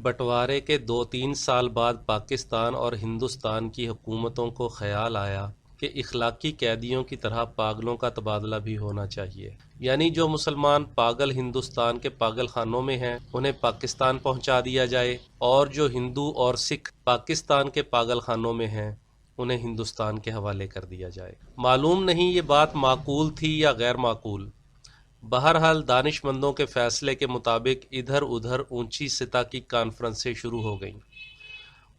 بٹوارے کے 2-3 سال بعد پاکستان اور ہندوستان کی حکومتوں کو خیال آیا کہ اخلاقی قیدیوں کی طرح پاگلوں کا تبادلہ بھی ہونا چاہیے، یعنی جو مسلمان پاگل ہندوستان کے پاگل خانوں میں ہیں انہیں پاکستان پہنچا دیا جائے، اور جو ہندو اور سکھ پاکستان کے پاگل خانوں میں ہیں انہیں ہندوستان کے حوالے کر دیا جائے۔ معلوم نہیں یہ بات معقول تھی یا غیر معقول، بہرحال دانش مندوں کے فیصلے کے مطابق ادھر ادھر اونچی سطح کی کانفرنسیں شروع ہو گئیں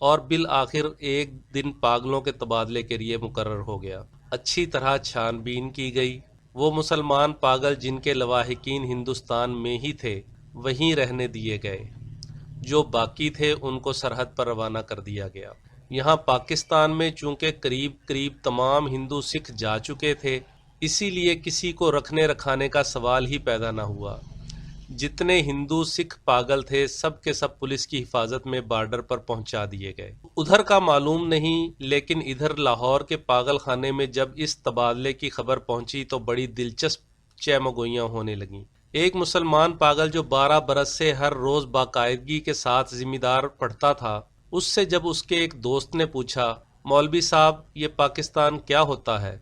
اور بالآخر ایک دن پاگلوں کے تبادلے کے لیے مقرر ہو گیا۔ اچھی طرح چھان بین کی گئی، وہ مسلمان پاگل جن کے لواحقین ہندوستان میں ہی تھے وہیں رہنے دیے گئے، جو باقی تھے ان کو سرحد پر روانہ کر دیا گیا۔ یہاں پاکستان میں چونکہ قریب تمام ہندو سکھ جا چکے تھے، اسی لیے کسی کو رکھنے رکھانے کا سوال ہی پیدا نہ ہوا۔ جتنے ہندو سکھ پاگل تھے سب کے سب پولیس کی حفاظت میں بارڈر پر پہنچا دیے گئے۔ ادھر کا معلوم نہیں، لیکن ادھر لاہور کے پاگل خانے میں جب اس تبادلے کی خبر پہنچی تو بڑی دلچسپ چہمگوئیاں ہونے لگیں۔ ایک مسلمان پاگل جو 12 برس سے ہر روز باقاعدگی کے ساتھ ذمہ دار پڑھتا تھا، اس سے جب اس کے ایک دوست نے پوچھا، مولوی صاحب یہ پاکستان کیا ہوتا ہے؟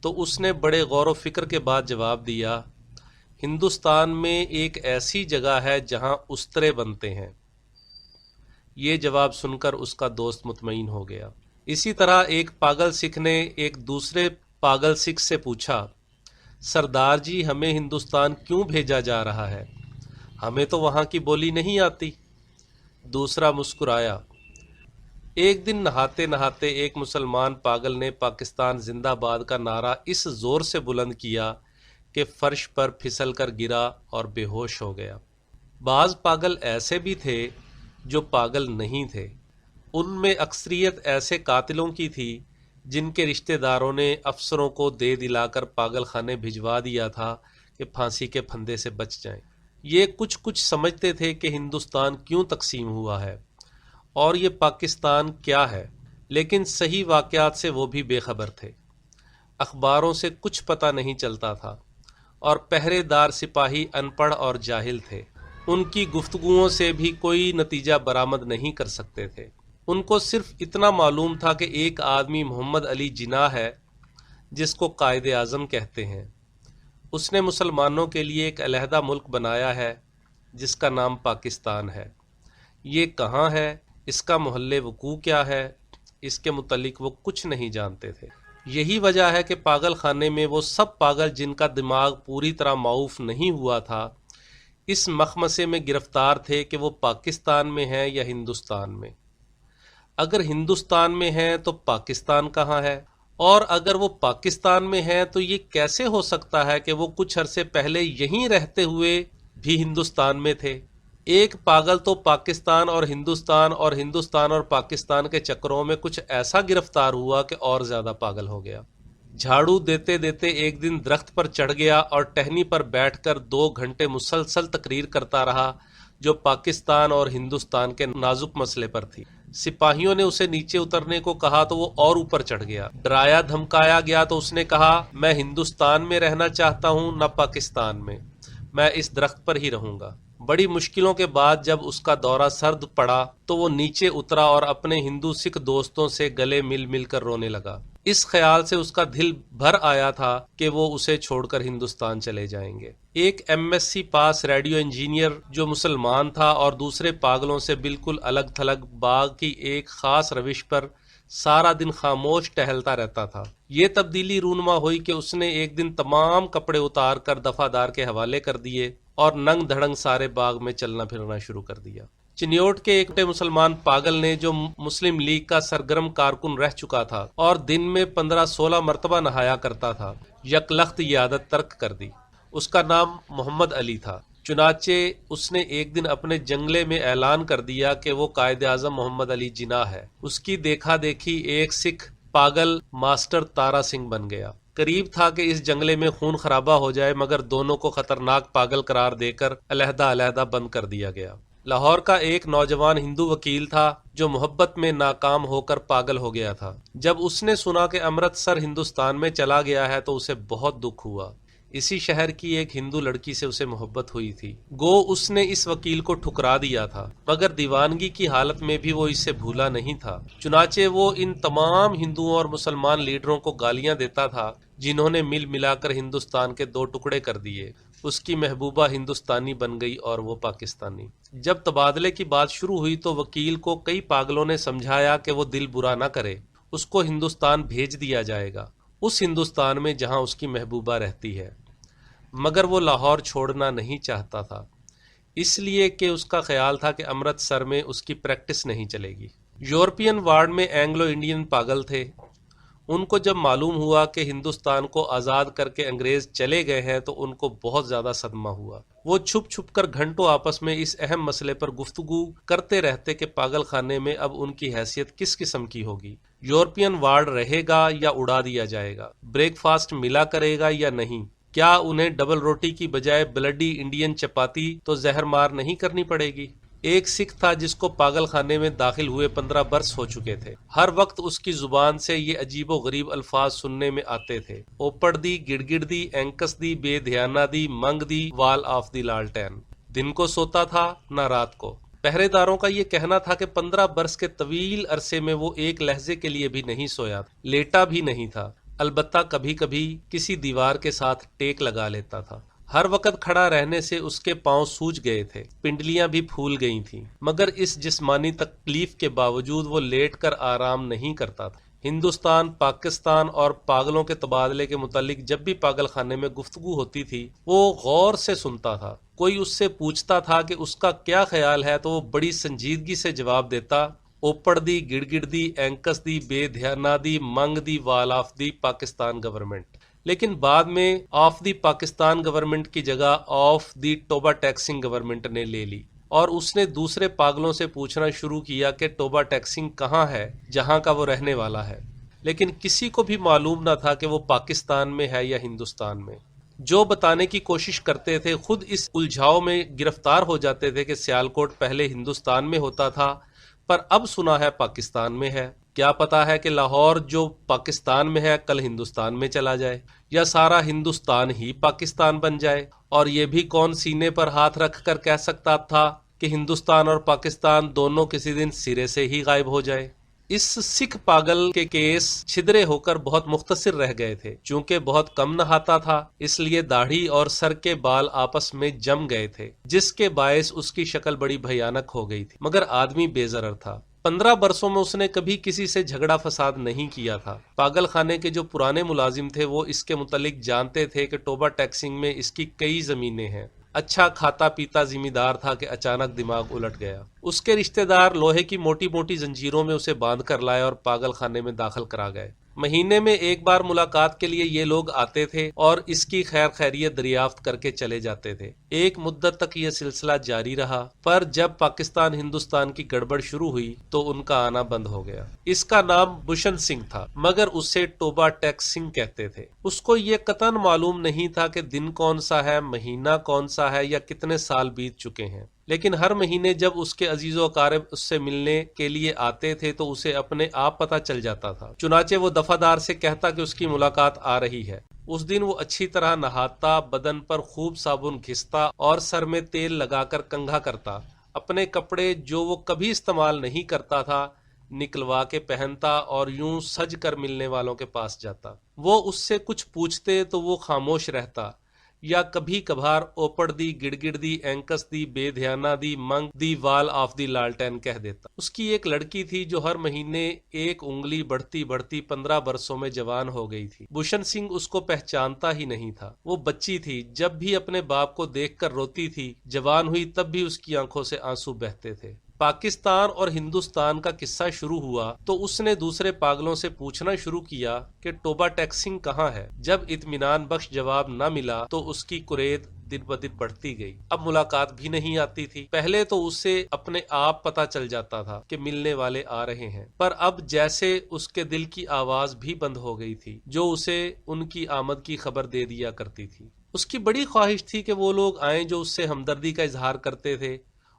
تو اس نے بڑے غور و فکر کے بعد جواب دیا، ہندوستان میں ایک ایسی جگہ ہے جہاں استرے بنتے ہیں۔ یہ جواب سن کر اس کا دوست مطمئن ہو گیا۔ اسی طرح ایک پاگل سکھ نے ایک دوسرے پاگل سکھ سے پوچھا، سردار جی ہمیں ہندوستان کیوں بھیجا جا رہا ہے؟ ہمیں تو وہاں کی بولی نہیں آتی۔ دوسرا مسکرایا۔ ایک دن نہاتے نہاتے ایک مسلمان پاگل نے پاکستان زندہ باد کا نعرہ اس زور سے بلند کیا کہ فرش پر پھسل کر گرا اور بے ہوش ہو گیا۔ بعض پاگل ایسے بھی تھے جو پاگل نہیں تھے، ان میں اکثریت ایسے قاتلوں کی تھی جن کے رشتہ داروں نے افسروں کو دے دلا کر پاگل خانے بھجوا دیا تھا کہ پھانسی کے پھندے سے بچ جائیں۔ یہ کچھ سمجھتے تھے کہ ہندوستان کیوں تقسیم ہوا ہے اور یہ پاکستان کیا ہے، لیکن صحیح واقعات سے وہ بھی بے خبر تھے۔ اخباروں سے کچھ پتہ نہیں چلتا تھا اور پہرے دار سپاہی ان پڑھ اور جاہل تھے، ان کی گفتگوؤں سے بھی کوئی نتیجہ برآمد نہیں کر سکتے تھے۔ ان کو صرف اتنا معلوم تھا کہ ایک آدمی محمد علی جناح ہے جس کو قائد اعظم کہتے ہیں، اس نے مسلمانوں کے لیے ایک علیحدہ ملک بنایا ہے جس کا نام پاکستان ہے۔ یہ کہاں ہے، اس کا محل وقوع کیا ہے، اس کے متعلق وہ کچھ نہیں جانتے تھے۔ یہی وجہ ہے کہ پاگل خانے میں وہ سب پاگل جن کا دماغ پوری طرح معاف نہیں ہوا تھا اس مخمصے میں گرفتار تھے کہ وہ پاکستان میں ہیں یا ہندوستان میں۔ اگر ہندوستان میں ہیں تو پاکستان کہاں ہے، اور اگر وہ پاکستان میں ہیں تو یہ کیسے ہو سکتا ہے کہ وہ کچھ عرصے پہلے یہیں رہتے ہوئے بھی ہندوستان میں تھے۔ ایک پاگل تو پاکستان اور ہندوستان اور پاکستان کے چکروں میں کچھ ایسا گرفتار ہوا کہ اور زیادہ پاگل ہو گیا۔ جھاڑو دیتے دیتے ایک دن درخت پر چڑھ گیا اور ٹہنی پر بیٹھ کر 2 گھنٹے مسلسل تقریر کرتا رہا جو پاکستان اور ہندوستان کے نازک مسئلے پر تھی۔ سپاہیوں نے اسے نیچے اترنے کو کہا تو وہ اور اوپر چڑھ گیا۔ ڈرایا دھمکایا گیا تو اس نے کہا، میں ہندوستان میں رہنا چاہتا ہوں نہ پاکستان میں اس درخت پر ہی رہوں گا۔ بڑی مشکلوں کے بعد جب اس کا دورہ سرد پڑا تو وہ نیچے اترا اور اپنے ہندو سکھ دوستوں سے گلے مل کر رونے لگا۔ اس خیال سے اس کا دل بھر آیا تھا کہ وہ اسے چھوڑ کر ہندوستان چلے جائیں گے۔ ایک MSc پاس ریڈیو انجینئر جو مسلمان تھا اور دوسرے پاگلوں سے بالکل الگ تھلگ باغ کی ایک خاص روش پر سارا دن خاموش ٹہلتا رہتا تھا۔ یہ تبدیلی رونما ہوئی کہ اس نے ایک دن تمام کپڑے اتار کر دفعہ کے حوالے کر دیے اور ننگ دھڑنگ سارے باغ میں چلنا پھرنا شروع کر دیا۔ چنیوٹ کے ایک مسلمان پاگل نے جو مسلم لیگ کا سرگرم کارکن رہ چکا تھا اور دن میں 15-16 مرتبہ نہایا کرتا تھا، یکلخت یہ عادت ترک کر دی۔ اس کا نام محمد علی تھا۔ چنانچہ اس نے ایک دن اپنے جنگلے میں اعلان کر دیا کہ وہ قائد اعظم محمد علی جناح ہے۔ اس کی دیکھا دیکھی ایک سکھ پاگل ماسٹر تارا سنگھ بن گیا۔ قریب تھا کہ اس جنگلے میں خون خرابہ ہو جائے، مگر دونوں کو خطرناک پاگل قرار دے کر علیحدہ بند کر دیا گیا۔ لاہور کا ایک نوجوان ہندو وکیل تھا جو محبت میں ناکام ہو کر پاگل ہو گیا تھا۔ جب اس نے سنا کہ امرتسر ہندوستان میں چلا گیا ہے تو اسے بہت دکھ ہوا۔ اسی شہر کی ایک ہندو لڑکی سے اسے محبت ہوئی تھی۔ گو اس نے اس وکیل کو ٹھکرا دیا تھا، مگر دیوانگی کی حالت میں بھی وہ اسے بھولا نہیں تھا۔ چنانچہ وہ ان تمام ہندوؤں اور مسلمان لیڈروں کو گالیاں دیتا تھا جنہوں نے مل ملا کر ہندوستان کے 2 ٹکڑے کر دیے۔ اس کی محبوبہ ہندوستانی بن گئی اور وہ پاکستانی۔ جب تبادلے کی بات شروع ہوئی تو وکیل کو کئی پاگلوں نے سمجھایا کہ وہ دل برا نہ کرے، اس کو ہندوستان بھیج دیا جائے گا، اس ہندوستان میں جہاں اس کی محبوبہ رہتی ہے۔ مگر وہ لاہور چھوڑنا نہیں چاہتا تھا، اس لیے کہ اس کا خیال تھا کہ امرتسر میں اس کی پریکٹس نہیں چلے گی۔ یورپین وارڈ میں اینگلو انڈین پاگل تھے۔ ان کو جب معلوم ہوا کہ ہندوستان کو آزاد کر کے انگریز چلے گئے ہیں تو ان کو بہت زیادہ صدمہ ہوا۔ وہ چھپ چھپ کر گھنٹوں آپس میں اس اہم مسئلے پر گفتگو کرتے رہتے کہ پاگل خانے میں اب ان کی حیثیت کس قسم کی ہوگی، یورپین وارڈ رہے گا یا اڑا دیا جائے گا، بریک فاسٹ ملا کرے گا یا نہیں، کیا انہیں ڈبل روٹی کی بجائے بلڈی انڈین چپاتی تو زہر مار نہیں کرنی پڑے گی۔ ایک سکھ تھا جس کو پاگل خانے میں داخل ہوئے 15 برس ہو چکے تھے۔ ہر وقت اس کی زبان سے یہ عجیب و غریب الفاظ سننے میں آتے تھے: اوپڑ دی، گڑگڑ دی، اینکس دی، بے دھیانہ دی، منگ دی، وال آف دی لالٹین۔ دن کو سوتا تھا نہ رات کو۔ پہرے داروں کا یہ کہنا تھا کہ 15 برس کے طویل عرصے میں وہ ایک لہجے کے لیے بھی نہیں سویا، لیٹا بھی نہیں تھا، البتہ کبھی کبھی کسی دیوار کے ساتھ ٹیک لگا لیتا تھا۔ ہر وقت کھڑا رہنے سے اس کے پاؤں سوج گئے تھے، پنڈلیاں بھی پھول گئی تھیں، مگر اس جسمانی تکلیف کے باوجود وہ لیٹ کر آرام نہیں کرتا تھا۔ ہندوستان، پاکستان اور پاگلوں کے تبادلے کے متعلق جب بھی پاگل خانے میں گفتگو ہوتی تھی وہ غور سے سنتا تھا۔ کوئی اس سے پوچھتا تھا کہ اس کا کیا خیال ہے تو وہ بڑی سنجیدگی سے جواب دیتا: اوپڑ دی، گڑگڑ دی، اینکس دی، بے دھیانہ دی، منگ the, wall of the Pakistan government. لیکن بعد میں آف دی پاکستان گورنمنٹ کی جگہ آف دی ٹوبا ٹیکسنگ گورنمنٹ نے لے لی، اور اس نے دوسرے پاگلوں سے پوچھنا شروع کیا کہ ٹوبا ٹیکسنگ کہاں ہے جہاں کا وہ رہنے والا ہے۔ لیکن کسی کو بھی معلوم نہ تھا کہ وہ پاکستان میں ہے یا ہندوستان میں۔ جو بتانے کی کوشش کرتے تھے خود اس الجھاؤ میں گرفتار ہو جاتے تھے کہ سیالکوٹ پہلے ہندوستان میں ہوتا تھا پر اب سنا ہے پاکستان میں ہے۔ کیا پتا ہے کہ لاہور جو پاکستان میں ہے کل ہندوستان میں چلا جائے، یا سارا ہندوستان ہی پاکستان بن جائے۔ اور یہ بھی کون سینے پر ہاتھ رکھ کر کہہ سکتا تھا کہ ہندوستان اور پاکستان دونوں کسی دن سرے سے ہی غائب ہو جائے۔ اس سکھ پاگل کے کیس چھدرے ہو کر بہت مختصر رہ گئے تھے۔ چونکہ بہت کم نہاتا تھا اس لیے داڑھی اور سر کے بال آپس میں جم گئے تھے، جس کے باعث اس کی شکل بڑی بھیانک ہو گئی تھی، مگر آدمی بے ضرر تھا۔ 15 برسوں میں اس نے کبھی کسی سے جھگڑا فساد نہیں کیا تھا۔ پاگل خانے کے جو پرانے ملازم تھے وہ اس کے متعلق جانتے تھے کہ ٹوبا ٹیکسنگ میں اس کی کئی زمینیں ہیں۔ اچھا کھاتا پیتا ذمہ دار تھا کہ اچانک دماغ الٹ گیا۔ اس کے رشتہ دار لوہے کی موٹی موٹی زنجیروں میں اسے باندھ کر لائے اور پاگل خانے میں داخل کرا گئے۔ مہینے میں ایک بار ملاقات کے لیے یہ لوگ آتے تھے اور اس کی خیر خیریت دریافت کر کے چلے جاتے تھے۔ ایک مدت تک یہ سلسلہ جاری رہا، پر جب پاکستان ہندوستان کی گڑبڑ شروع ہوئی تو ان کا آنا بند ہو گیا۔ اس کا نام بشن سنگھ تھا، مگر اسے ٹوبا ٹیک سنگھ کہتے تھے۔ اس کو یہ قطعاً معلوم نہیں تھا کہ دن کون سا ہے، مہینہ کون سا ہے یا کتنے سال بیت چکے ہیں، لیکن ہر مہینے جب اس کے عزیز و اقارب اس سے ملنے کے لیے آتے تھے تو اسے اپنے آپ پتہ چل جاتا تھا۔ چنانچہ وہ دفعہ سے کہتا کہ اس کی ملاقات آ رہی ہے۔ اس دن وہ اچھی طرح نہاتا، بدن پر خوب صابن گھستا اور سر میں تیل لگا کر کنگھا کرتا، اپنے کپڑے جو وہ کبھی استعمال نہیں کرتا تھا نکلوا کے پہنتا اور یوں سج کر ملنے والوں کے پاس جاتا۔ وہ اس سے کچھ پوچھتے تو وہ خاموش رہتا، یا کبھی کبھار اوپڑ دی، گڑگڑ دی، اینکس دی، بے دھیانہ دی، منگ دی، وال آف دی لالٹین کہہ دیتا۔ اس کی ایک لڑکی تھی جو ہر مہینے ایک انگلی بڑھتی بڑھتی 15 برسوں میں جوان ہو گئی تھی۔ بشن سنگھ اس کو پہچانتا ہی نہیں تھا۔ وہ بچی تھی، جب بھی اپنے باپ کو دیکھ کر روتی تھی، جوان ہوئی تب بھی اس کی آنکھوں سے آنسو بہتے تھے۔ پاکستان اور ہندوستان کا قصہ شروع ہوا تو اس نے دوسرے پاگلوں سے پوچھنا شروع کیا کہ ٹوبا ٹیکسنگ کہاں ہے۔ جب اطمینان بخش جواب نہ ملا تو اس کی کرید دن بدن بڑھتی گئی۔ اب ملاقات بھی نہیں آتی تھی۔ پہلے تو اسے اپنے آپ پتہ چل جاتا تھا کہ ملنے والے آ رہے ہیں، پر اب جیسے اس کے دل کی آواز بھی بند ہو گئی تھی جو اسے ان کی آمد کی خبر دے دیا کرتی تھی۔ اس کی بڑی خواہش تھی کہ وہ لوگ آئیں جو اس سے ہمدردی کا اظہار کرتے تھے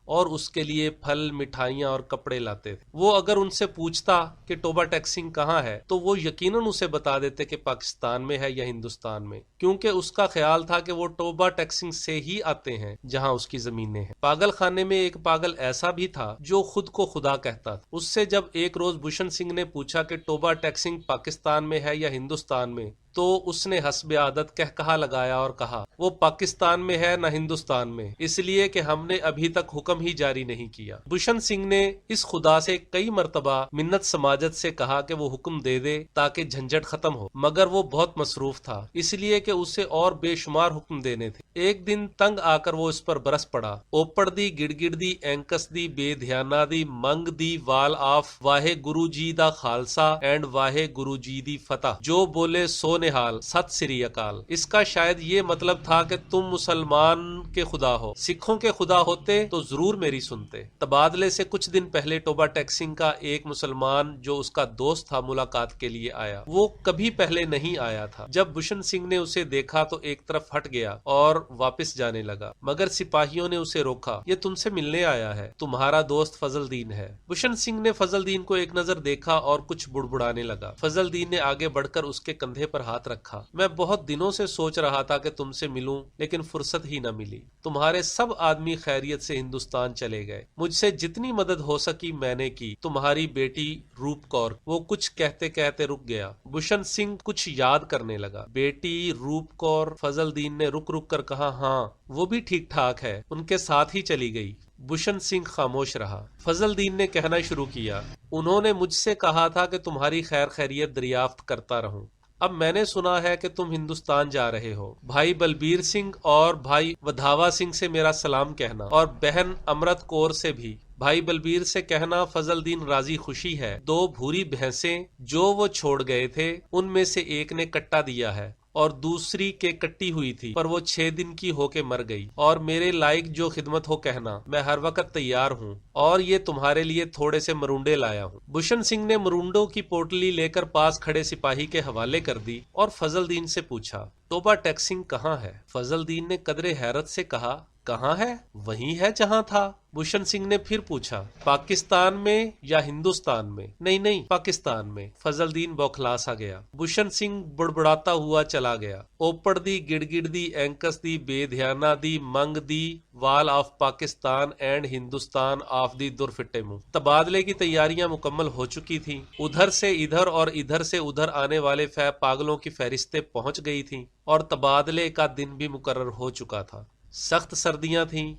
اور اس کے لیے پھل، مٹھائیاں اور کپڑے لاتے تھے۔ وہ اگر ان سے پوچھتا کہ ٹوبا ٹیک سنگھ کہاں ہے تو وہ یقیناً اسے بتا دیتے کہ پاکستان میں ہے یا ہندوستان میں، کیونکہ اس کا خیال تھا کہ وہ ٹوبا ٹیک سنگھ سے ہی آتے ہیں جہاں اس کی زمینیں ہیں۔ پاگل خانے میں ایک پاگل ایسا بھی تھا جو خود کو خدا کہتا تھا۔ اس سے جب ایک روز بھوشن سنگھ نے پوچھا کہ ٹوبا ٹیک سنگھ پاکستان میں ہے یا ہندوستان میں، تو اس نے حسب عادت کہا لگایا اور کہا وہ پاکستان میں ہے نہ ہندوستان میں، اس لیے کہ ہم نے ابھی تک حکم ہی جاری نہیں کیا۔ بھوشن سنگھ نے اس خدا سے کئی مرتبہ منت سماجت سے کہا کہ وہ حکم دے دے تاکہ جھنجٹ ختم ہو، مگر وہ بہت مصروف تھا، اس لیے کہ اسے اور بے شمار حکم دینے تھے۔ ایک دن تنگ آ کر وہ اس پر برس پڑا، اوپڑ دی گڑ گڑ دی اینکس دی بے دھیانا دی منگ the wall of واہے grow G the Khalsa and واہے گرو جی دی فتح، جو بولے سو نہال ست سری اکال۔ اس کا شاید یہ مطلب تھا کہ تم مسلمان کے خدا ہو، سکھوں کے خدا ہوتے تو ضرور میری سنتے۔ تبادلے سے کچھ دن پہلے ٹوبا ٹیک سنگھ کا ایک مسلمان جو اس کا دوست تھا ملاقات کے لیے آیا۔ وہ کبھی پہلے نہیں آیا تھا۔ جب بھوشن سنگھ نے اسے دیکھا تو ایک طرف ہٹ گیا اور واپس جانے لگا، مگر سپاہیوں نے اسے روکا۔ یہ تم سے ملنے آیا ہے، تمہارا دوست فضل دین ہے۔ بھوشن سنگھ نے فضل دین کو ایک نظر دیکھا اور کچھ بڑبڑانے لگا۔ فضل دین نے آگے بڑھ کر اس کے کندھے پر ہاتھ رکھا۔ میں بہت دنوں سے سوچ رہا تھا کہ تم سے ملوں، لیکن فرصت ہی نہ ملی۔ تمہارے سب آدمی خیریت سے ہندوستان چلے گئے، مجھ سے جتنی مدد ہو سکی میں نے کی۔ تمہاری بیٹی روپ کور۔ وہ کچھ کہتے کہتے رک گیا۔ بھوشن سنگھ کچھ یاد کرنے لگا۔ بیٹی روپ کور، فضل دین نے رک رک کر کہا، ہاں وہ بھی ٹھیک ٹھاک ہے، ان کے ساتھ ہی چلی گئی۔ بھوشن سنگھ خاموش رہا۔ فضل دین نے کہنا شروع کیا، انہوں نے مجھ سے کہا تھا کہ تمہاری خیر خیریت دریافت کرتا رہوں۔ اب میں نے سنا ہے کہ تم ہندوستان جا رہے ہو۔ بھائی بلبیر سنگھ اور بھائی ودھاوا سنگھ سے میرا سلام کہنا، اور بہن امرت کور سے بھی۔ بھائی بلبیر سے کہنا فضل دین راضی خوشی ہے۔ 2 بھوری بھینسیں جو وہ چھوڑ گئے تھے ان میں سے ایک نے کٹا دیا ہے اور دوسری کے کٹی ہوئی تھی، پر وہ 6 دن کی ہو کے مر گئی۔ اور میرے لائق جو خدمت ہو کہنا، میں ہر وقت تیار ہوں، اور یہ تمہارے لیے تھوڑے سے مرونڈے لایا ہوں۔ بھوشن سنگھ نے مرونڈوں کی پوٹلی لے کر پاس کھڑے سپاہی کے حوالے کر دی اور فضل دین سے پوچھا، ٹوبا ٹیک سنگھ کہاں ہے؟ فضل دین نے قدرے حیرت سے کہا، کہاں ہے؟ وہیں ہے جہاں تھا۔ بھوشن سنگھ نے پھر پوچھا، پاکستان میں یا ہندوستان میں؟ نہیں پاکستان میں۔ فضل دین بوکھلا سا گیا۔ بھوشن سنگھ بڑبڑاتا ہوا چلا گیا، اوپڑ دی گڑ گڑ دی اینکس دی بے دھیانا دی منگ the wall of Pakistan and Hindustan of the در فٹے منہ۔ تبادلے کی تیاریاں مکمل ہو چکی تھیں۔ ادھر سے ادھر اور ادھر سے ادھر آنے والے پاگلوں کی فہرستیں پہنچ گئی تھیں اور تبادلے کا دن بھی مقرر ہو چکا تھا۔ سخت سردیاں تھیں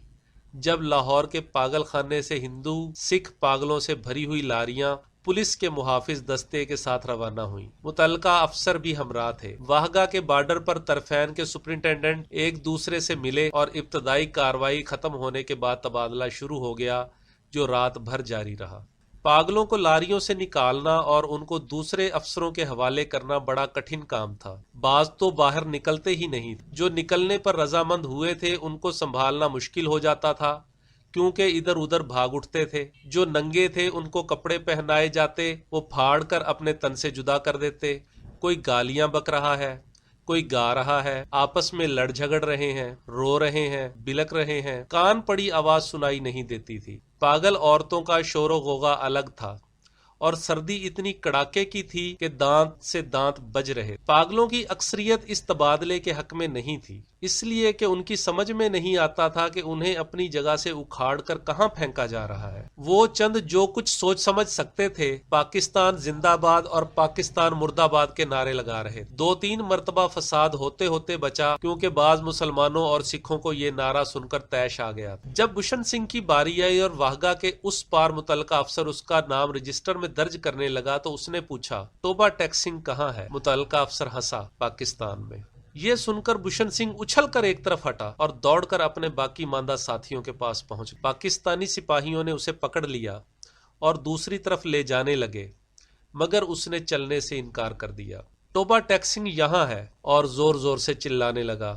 جب لاہور کے پاگل خانے سے ہندو سکھ پاگلوں سے بھری ہوئی لاریاں پولیس کے محافظ دستے کے ساتھ روانہ ہوئیں۔ متعلقہ افسر بھی ہمراہ تھے۔ واہگہ کے بارڈر پر طرفین کے سپرنٹینڈنٹ ایک دوسرے سے ملے اور ابتدائی کارروائی ختم ہونے کے بعد تبادلہ شروع ہو گیا جو رات بھر جاری رہا۔ پاگلوں کو لاریوں سے نکالنا اور ان کو دوسرے افسروں کے حوالے کرنا بڑا کٹھن کام تھا۔ بعض تو باہر نکلتے ہی نہیں، جو نکلنے پر رضامند ہوئے تھے ان کو سنبھالنا مشکل ہو جاتا تھا کیونکہ ادھر ادھر بھاگ اٹھتے تھے۔ جو ننگے تھے ان کو کپڑے پہنائے جاتے، وہ پھاڑ کر اپنے تن سے جدا کر دیتے۔ کوئی گالیاں بک رہا ہے، کوئی گا رہا ہے، آپس میں لڑ جھگڑ رہے ہیں، رو رہے ہیں، بلک رہے ہیں، کان پڑی آواز سنائی نہیں دیتی تھی۔ پاگل عورتوں کا شور و غوغا الگ تھا، اور سردی اتنی کڑاکے کی تھی کہ دانت سے دانت بج رہے۔ پاگلوں کی اکثریت اس تبادلے کے حق میں نہیں تھی، اس لیے کہ ان کی سمجھ میں نہیں آتا تھا کہ انہیں اپنی جگہ سے اکھاڑ کر کہاں پھینکا جا رہا ہے۔ وہ چند جو کچھ سوچ سمجھ سکتے تھے پاکستان زندہ باد اور پاکستان مرد آباد کے نعرے لگا رہے۔ 2-3 مرتبہ فساد ہوتے ہوتے بچا کیونکہ بعض مسلمانوں اور سکھوں کو یہ نعرہ سن کر طیش آ گیا۔ جب بھوشن سنگھ کی باری آئی اور واہگہ کے اس پار متعلقہ افسر اس کا نام رجسٹر میں درج کرنے لگا تو اس نے پوچھا، ٹوبا ٹیک سنگھ کہاں ہے؟ متعلقہ افسر ہنسا، پاکستان میں۔ یہ سن کر بھوشن سنگھ اچھل کر ایک طرف ہٹا اور دوڑ کر اپنے باقی ماندہ ساتھیوں کے پاس پہنچ۔ پاکستانی سپاہیوں نے اسے پکڑ لیا اور دوسری طرف لے جانے لگے، مگر اس نے چلنے سے انکار کر دیا۔ ٹوبا ٹیک سنگھ یہاں ہے، اور زور زور سے چلانے لگا،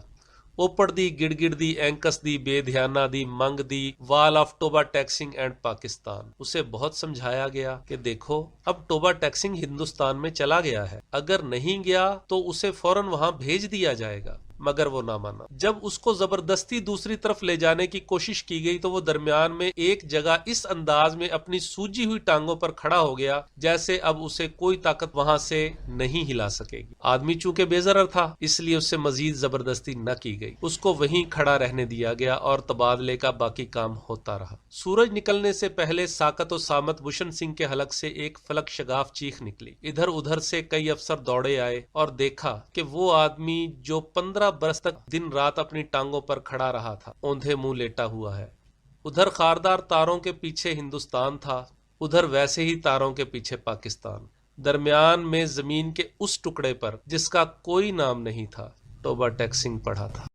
اوپڑ دی گڑ گڑ دی اینکس دی بے دھیانا دی منگ the wall of ٹوبا take Singh and Pakistan. اسے بہت سمجھایا گیا کہ دیکھو اب ٹوبا ٹیک سنگھ ہندوستان میں چلا گیا ہے، اگر نہیں گیا تو اسے فوراً وہاں بھیج دیا جائے گا۔ مگر وہ نہ مانا۔ جب اس کو زبردستی دوسری طرف لے جانے کی کوشش کی گئی تو وہ درمیان میں ایک جگہ اس انداز میں اپنی سوجی ہوئی ٹانگوں پر کھڑا ہو گیا جیسے اب اسے کوئی طاقت وہاں سے نہیں ہلا سکے گی۔ آدمی چونکہ بے ضرر تھا اس لیے اس سے مزید زبردستی نہ کی گئی، اس کو وہیں کھڑا رہنے دیا گیا اور تبادلے کا باقی کام ہوتا رہا۔ سورج نکلنے سے پہلے ساکت و سامت بھوشن سنگھ کے حلق سے ایک فلک شگاف چیخ نکلی۔ ادھر ادھر سے کئی افسر دوڑے آئے اور دیکھا کہ وہ آدمی جو 15 برس تک دن رات اپنی ٹانگوں پر کھڑا رہا تھا اوندھے منہ لیٹا ہوا ہے۔ ادھر خاردار تاروں کے پیچھے ہندوستان تھا، ادھر ویسے ہی تاروں کے پیچھے پاکستان، درمیان میں زمین کے اس ٹکڑے پر جس کا کوئی نام نہیں تھا۔ توبہ ٹیک سنگھ پڑھا تھا۔